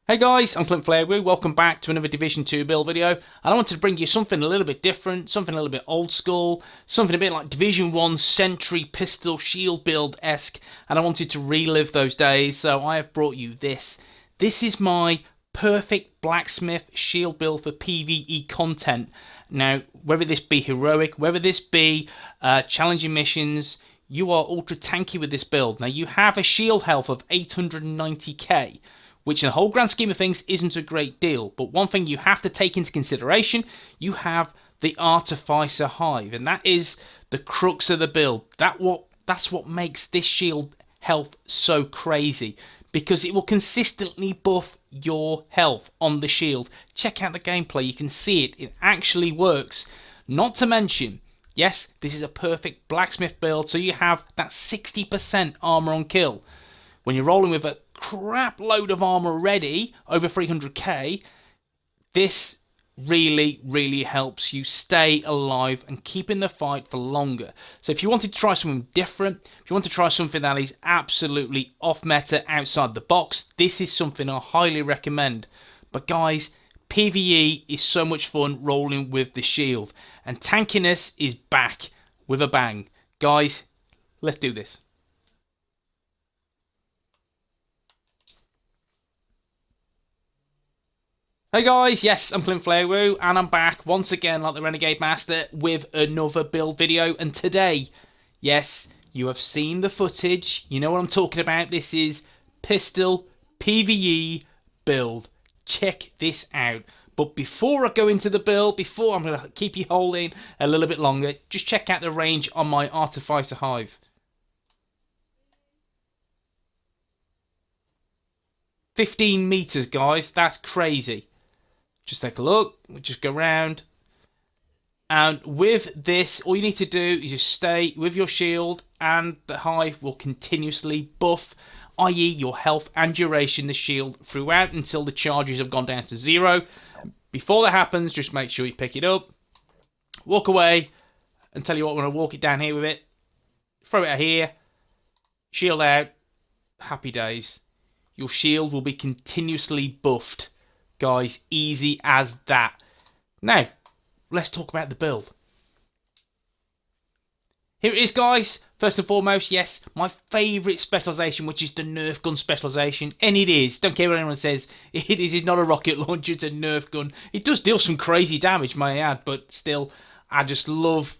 Hey guys, I'm CLINTFLAIRWOOO, welcome back to another Division 2 build video, and I wanted to bring you something a little bit different, something a little bit old school, something a bit like Division 1 Sentry Pistol Shield build-esque, and I wanted to relive those days, so I have brought you this. This is my perfect Blacksmith shield build for PvE content. Now, whether this be heroic, whether this be challenging missions, you are ultra tanky with this build. Now, you have a shield health of 890k. Which in the whole grand scheme of things isn't a great deal. But one thing you have to take into consideration, you have the Artificer Hive, and that is the crux of the build. That's what makes this shield health so crazy, because it will consistently buff your health on the shield. Check out the gameplay, you can see it. It actually works. Not to mention, yes, this is a perfect Blacksmith build, so you have that 60% armor on kill. When you're rolling with a crap load of armor already, over 300k, this really helps you stay alive and keep in the fight for longer. So if you wanted to try something different, if you want to try something that is absolutely off meta, outside the box, this is something I highly recommend. But guys, PvE is so much fun rolling with the shield, and tankiness is back with a bang. Guys, let's do this. Hey guys, yes, I'm CLINTFLAIRWOOO, and I'm back once again like the Renegade Master with another build video. And today, yes, you have seen the footage, you know what I'm talking about. This is pistol PvE build. Check this out. But before I go into the build, I'm going to keep you holding a little bit longer, just check out the range on my Artificer Hive. 15 meters, guys, that's crazy. Just take a look, we'll just go around, and with this all you need to do is just stay with your shield, and the hive will continuously buff, i.e. your health and duration, the shield throughout until the charges have gone down to 0. Before that happens, just make sure you pick it up, walk away, and tell you what, we're going to walk it down here with it, throw it out here, shield out, happy days. Your shield will be continuously buffed. Guys, easy as that. Now, let's talk about the build. Here it is, guys. First and foremost, yes, my favourite specialisation, which is the Nerf gun specialisation. And it is. Don't care what anyone says. It is. It's not a rocket launcher, it's a Nerf gun. It does deal some crazy damage, may I add, but still, I just love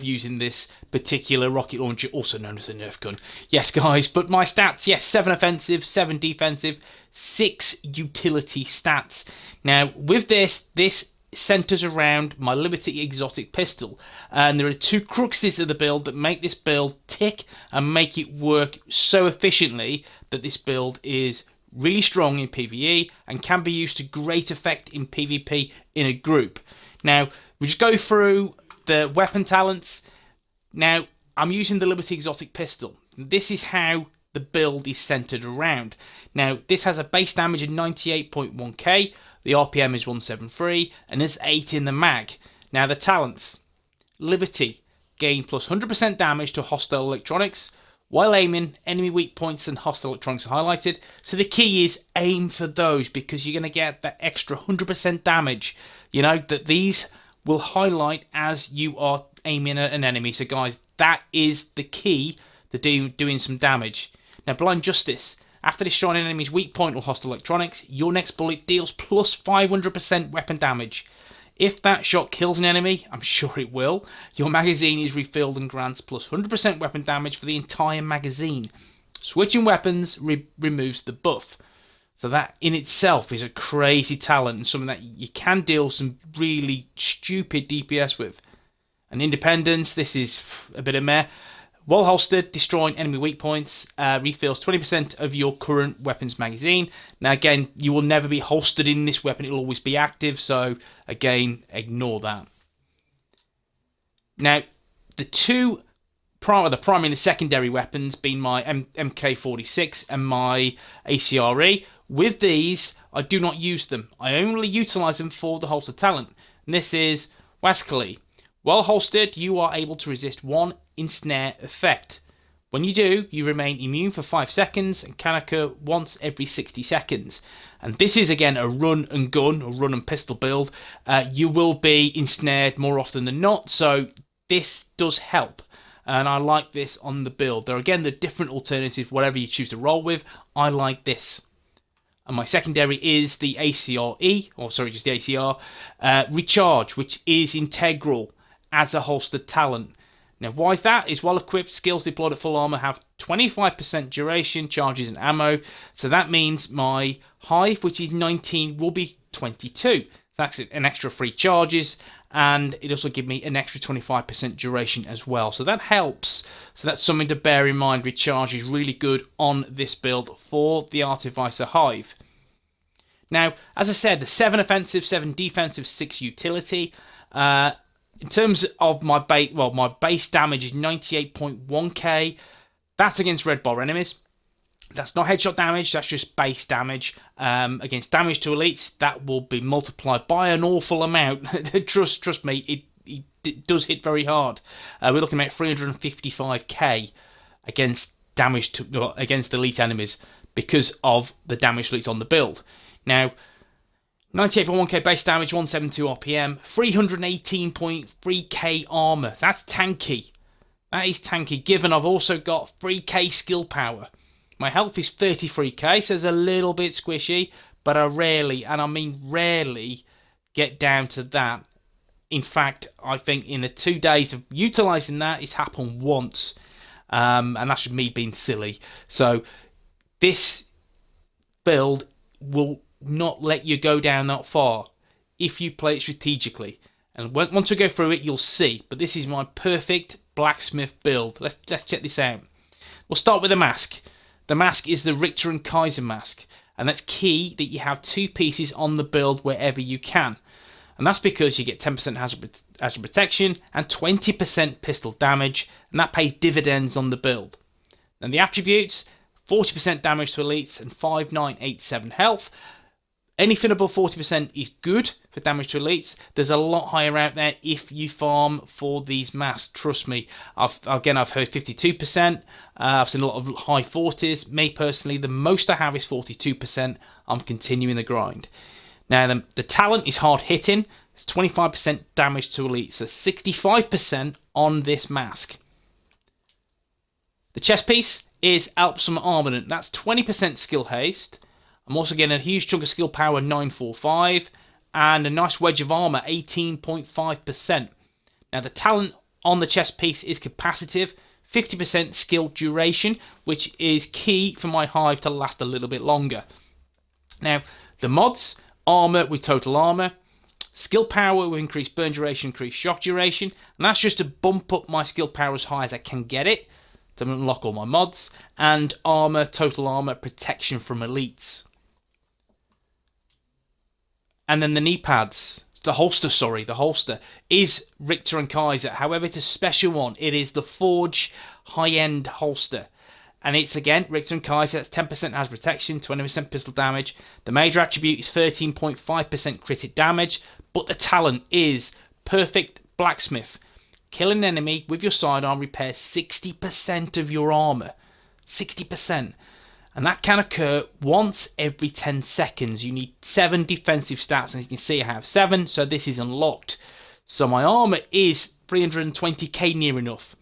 using this particular rocket launcher, also known as a Nerf gun. Yes, guys, but my stats, yes, 7 offensive, 7 defensive, 6 utility stats. Now, with this centers around my Liberty exotic pistol, and there are 2 cruxes of the build that make this build tick and make it work so efficiently that this build is really strong in PvE and can be used to great effect in PvP in a group. Now, we just go through the weapon talents. Now, I'm using the Liberty exotic pistol. This is how the build is centered around. Now, this has a base damage of 98.1k, the RPM is 173, and there's 8 in the mag. Now, the talents. Liberty, gain plus 100% damage to hostile electronics. While aiming, enemy weak points and hostile electronics are highlighted. So the key is aim for those, because you're going to get that extra 100% damage. You know, that these will highlight as you are aiming at an enemy. So guys, that is the key to doing some damage. Now, Blind Justice. After destroying an enemy's weak point or hostile electronics, your next bullet deals plus 500% weapon damage. If that shot kills an enemy, I'm sure it will, your magazine is refilled and grants plus 100% weapon damage for the entire magazine. Switching weapons removes the buff. So that in itself is a crazy talent and something that you can deal some really stupid DPS with. And Independence, this is a bit of meh. While holstered, destroying enemy weak points refills 20% of your current weapons magazine. Now again, you will never be holstered in this weapon, it will always be active, so again, ignore that. Now, the primary and the secondary weapons being my MK46 and my ACRE, With these, I do not use them. I only utilise them for the holster talent. And this is Wascally. While holstered, you are able to resist one ensnare effect. When you do, you remain immune for 5 seconds and can occur once every 60 seconds. And this is again a run and gun or run and pistol build. You will be ensnared more often than not, so this does help. And I like this on the build. There are again the different alternatives, whatever you choose to roll with. I like this. And my secondary is the ACRE, or sorry, just the ACR, Recharge, which is integral as a holstered talent. Now, why is that? Is well equipped, skills deployed at full armor have 25% duration, charges, and ammo. So that means my hive, which is 19, will be 22. That's an extra 3 charges, and it also gives me an extra 25% duration as well. So that helps. So that's something to bear in mind. Recharge is really good on this build for the Artificer hive. Now, as I said, the 7 offensive, 7 defensive, 6 utility. In terms of my base damage is 98.1k. That's against red bar enemies. That's not headshot damage, that's just base damage. Against damage to elites, that will be multiplied by an awful amount. Trust me, it does hit very hard. We're looking at 355k against against elite enemies because of the damage to elites on the build. Now, 98.1k base damage, 172 RPM, 318.3k armor. That's tanky. That is tanky, given I've also got 3k skill power. My health is 33k, so it's a little bit squishy, but I rarely, and I mean rarely, get down to that. In fact, I think in the 2 days of utilising that, it's happened once. And that's just me being silly. So, this build will not let you go down that far if you play it strategically. And once we go through it, you'll see. But this is my perfect Blacksmith build. Let's check this out. We'll start with the mask. The mask is the Richter and Kaiser mask, and that's key that you have 2 pieces on the build wherever you can. And that's because you get 10% hazard protection and 20% pistol damage, and that pays dividends on the build. And the attributes, 40% damage to elites and 5987 health. Anything above 40% is good for damage to elites. There's a lot higher out there if you farm for these masks. Trust me. I've heard 52%. I've seen a lot of high 40s. Me personally, the most I have is 42%. I'm continuing the grind. Now, the talent is hard hitting. It's 25% damage to elites. So 65% on this mask. The chest piece is Alpsum Armament. That's 20% skill haste. I'm also getting a huge chunk of skill power, 945, and a nice wedge of armor, 18.5%. Now, the talent on the chest piece is capacitive, 50% skill duration, which is key for my hive to last a little bit longer. Now, the mods, armor with total armor, skill power with increased burn duration, increased shock duration, and that's just to bump up my skill power as high as I can get it, to unlock all my mods, and armor, total armor, protection from elites. And then the knee pads, the holster is Richter and Kaiser. However, it's a special one. It is the Forge high-end holster. And it's again, Richter and Kaiser, that's 10% has protection, 20% pistol damage. The major attribute is 13.5% critic damage, but the talent is Perfect Blacksmith. Kill an enemy with your sidearm repairs 60% of your armor. 60%. And that can occur once every 10 seconds. You need 7 defensive stats, and you can see I have 7, so this is unlocked. So my armor is 320k near enough.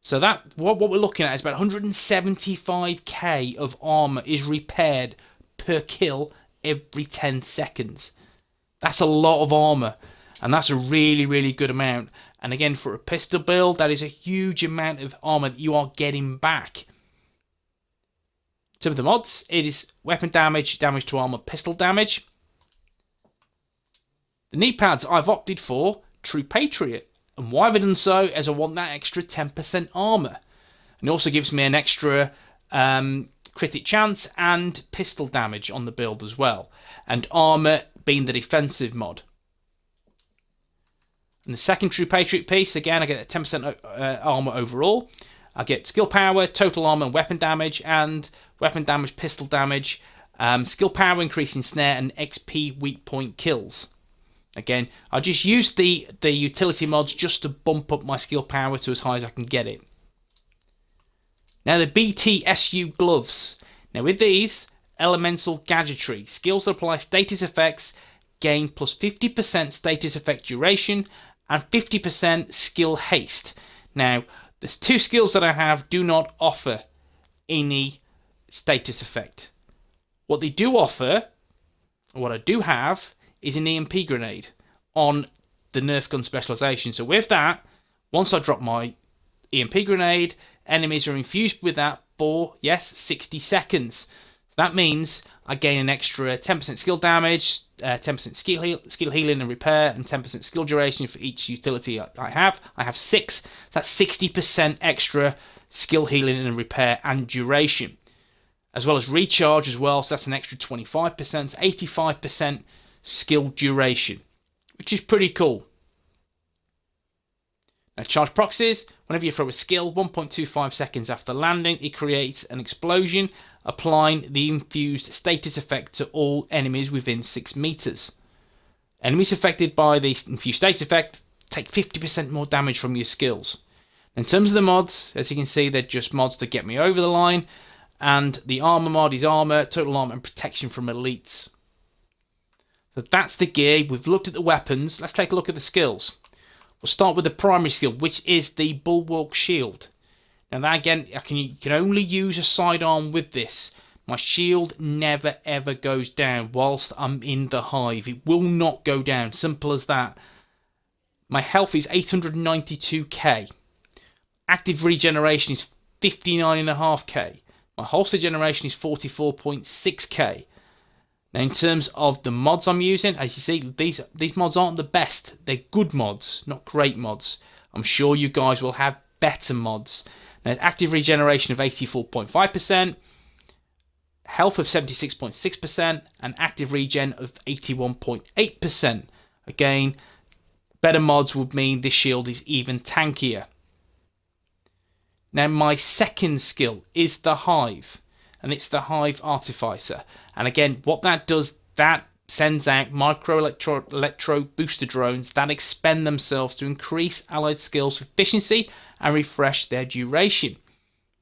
So that what we're looking at is about 175k of armor is repaired per kill every 10 seconds. That's a lot of armor, and that's a really, really good amount. And again, for a pistol build, that is a huge amount of armor that you are getting back. Some of the mods, it is weapon damage, damage to armor, pistol damage. The knee pads, I've opted for True Patriot. And why have I done so? As I want that extra 10% armor. And it also gives me an extra critic chance and pistol damage on the build as well. And armor being the defensive mod. And the second True Patriot piece, again, I get a 10% armor overall. I get skill power, total armor and weapon damage, and weapon damage, pistol damage, Skill power increase in snare and XP weak point kills. Again, I just use the utility mods just to bump up my skill power to as high as I can get it. Now the BTSU gloves. Now with these, elemental gadgetry. Skills that apply status effects gain plus 50% status effect duration and 50% skill haste. Now, there's two skills that I have do not offer any status effect. What they do offer, or what I do have, is an EMP grenade on the Nerf gun specialization. So with that, once I drop my EMP grenade, enemies are infused with that for, yes, 60 seconds. That means I gain an extra 10% skill damage, 10% skill healing and repair, and 10% skill duration for each utility I have. I have 6. That's 60% extra skill healing and repair and duration. As well as recharge as well, so that's an extra 25%, 85% skill duration, which is pretty cool. Now, charge proxies. Whenever you throw a skill, 1.25 seconds after landing, it creates an explosion, applying the infused status effect to all enemies within 6 meters. Enemies affected by the infused status effect take 50% more damage from your skills. In terms of the mods, as you can see, they're just mods to get me over the line, and the armor mod is armor, total armor, and protection from elites. So that's the gear. We've looked at the weapons. Let's take a look at the skills. We'll start with the primary skill, which is the Bulwark Shield. Now that again, you can only use a sidearm with this. My shield never ever goes down whilst I'm in the hive. It will not go down. Simple as that. My health is 892k. Active regeneration is 59.5k. My holster generation is 44.6k. Now in terms of the mods I'm using, as you see, these mods aren't the best. They're good mods, not great mods. I'm sure you guys will have better mods. Now active regeneration of 84.5%, health of 76.6%, and active regen of 81.8%. Again, better mods would mean this shield is even tankier. Now my second skill is the Hive, and it's the Hive Artificer. And again, what that does, that sends out electro booster drones that expend themselves to increase allied skills efficiency and refresh their duration.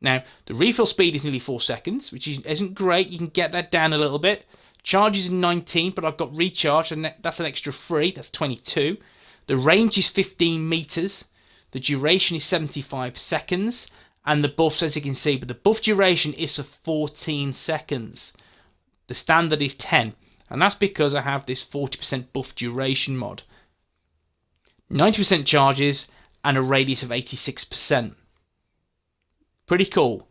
Now, the refill speed is nearly 4 seconds, which isn't great. You can get that down a little bit. Charge is 19, but I've got recharge, and that's an extra 3. That's 22. The range is 15 meters. The duration is 75 seconds. And the buffs, as you can see, but the buff duration is for 14 seconds. The standard is 10. And that's because I have this 40% buff duration mod. 90% charges and a radius of 86%. Pretty cool.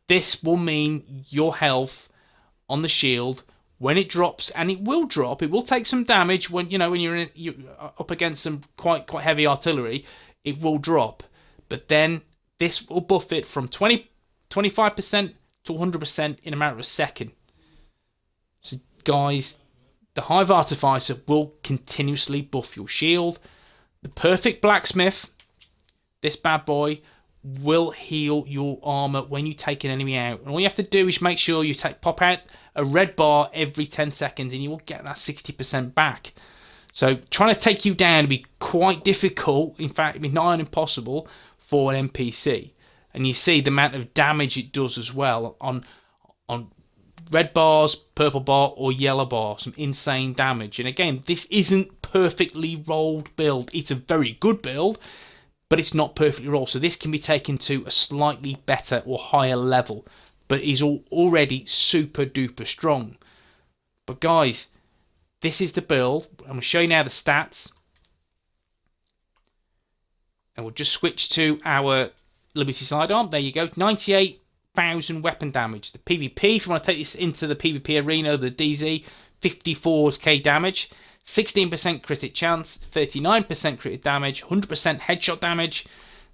This will mean your health on the shield, when it drops, and it will drop, it will take some damage when you're up against some quite heavy artillery. It will drop, but then this will buff it from 25% to 100% in a matter of a second. So guys, the Hive Artificer will continuously buff your shield. The perfect Blacksmith, this bad boy, will heal your armor when you take an enemy out. And all you have to do is make sure you pop out a red bar every 10 seconds and you will get that 60% back. So trying to take you down will be quite difficult. In fact, it'd be nigh on impossible for an NPC. And you see the amount of damage it does as well on red bars, purple bar, or yellow bar. Some insane damage. And again, this isn't perfectly rolled build. It's a very good build, but it's not perfectly rolled. So this can be taken to a slightly better or higher level, but is already super duper strong. But guys, this is the build. I'm going to show you now the stats. And we'll just switch to our Liberty sidearm. There you go. 98,000 weapon damage. The PvP, if you want to take this into the PvP arena, the DZ, 54k damage. 16% critic chance, 39% critic damage, 100% headshot damage.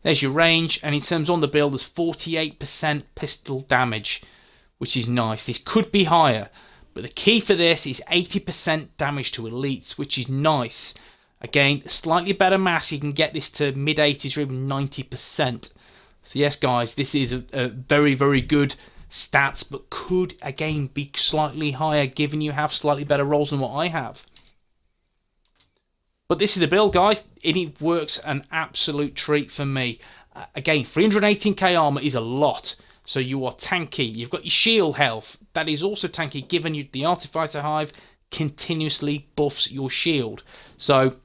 There's your range, and in terms on the build, there's 48% pistol damage, which is nice. This could be higher, but the key for this is 80% damage to elites, which is nice. Again, slightly better mass, you can get this to mid-80s or even 90%. So yes, guys, this is a very, very good stats, but could again be slightly higher given you have slightly better rolls than what I have. But this is the build, guys. It works an absolute treat for me. Again, 318k armor is a lot. So you are tanky. You've got your shield health. That is also tanky, given you the Artificer Hive continuously buffs your shield. So,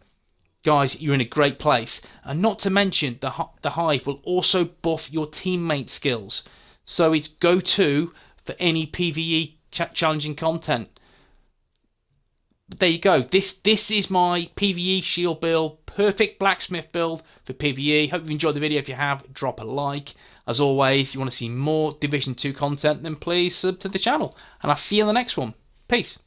guys, you're in a great place. And not to mention, the Hive will also buff your teammate skills. So it's go-to for any PvE challenging content. But there you go. This is my PvE shield build. Perfect Blacksmith build for PvE. Hope you've enjoyed the video. If you have, drop a like. As always, if you want to see more Division 2 content, then please sub to the channel. And I'll see you in the next one. Peace.